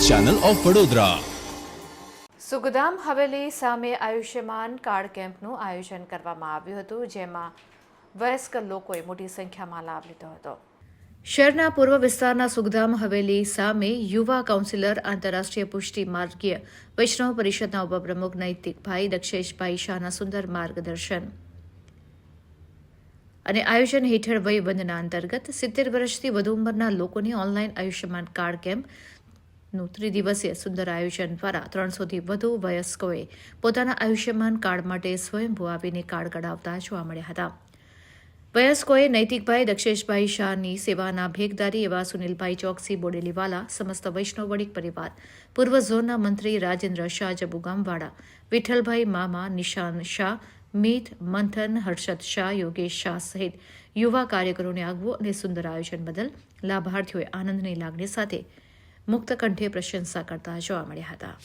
Channel of Vadodara. Sukhdham Haveli સામે Ayushman card કેમ્પનું આયોજન કરવામાં આવ્યું હતું, જેમાં વયસ્ક લોકોએ મોટી સંખ્યામાં લાભ લીધો હતો. શહેરના પૂર્વ વિસ્તારના સુખધામ હવેલી સામે યુવા કાઉન્સિલર, આંતરરાષ્ટ્રીય પુષ્ટિ માર્ગીય વૈષ્ણવ પરિષદના ઉપપ્રમુખ નૈતિકભાઈ દક્ષેશભાઈ શાહના સુંદર માર્ગદર્શન અને આયોજન હેઠળ વયવંદના અંતર્ગત 70 વર્ષથી વધુ ઉંમરના લોકોની ઓનલાઈન આયુષ્યમાન કાર્ડ કેમ્પનું ત્રિદિવસીય સુંદર આયોજન દ્વારા 300થી વધુ વયસ્કોએ પોતાના આયુષ્યમાન કાર્ડ માટે સ્વયંભૂ આવીને કાર્ડ કઢાવતા જોવા મળ્યા હતા. વયસ્કોએ નૈતિકભાઈ દક્ષેશભાઈ શાહની સેવાના ભેગદારી એવા સુનિલભાઈ ચોકસી બોડેલીવાલા, સમસ્ત વૈષ્ણવ વણિક પરિવાર, પૂર્વ ઝોનના મંત્રી રાજેન્દ્ર શાહ જબુગામવાડા, વિઠ્ઠલભાઈ મામા, નિશાન શાહ, મીત મંથન, હર્ષદ શાહ, યોગેશ શાહ સહિત યુવા કાર્યકરોને આગવું અને સુંદર આયોજન બદલ લાભાર્થીઓએ આનંદની લાગણી સાથે મુક્ત કંઠે પ્રશંસા કરતા જોવા મળ્યા હતા.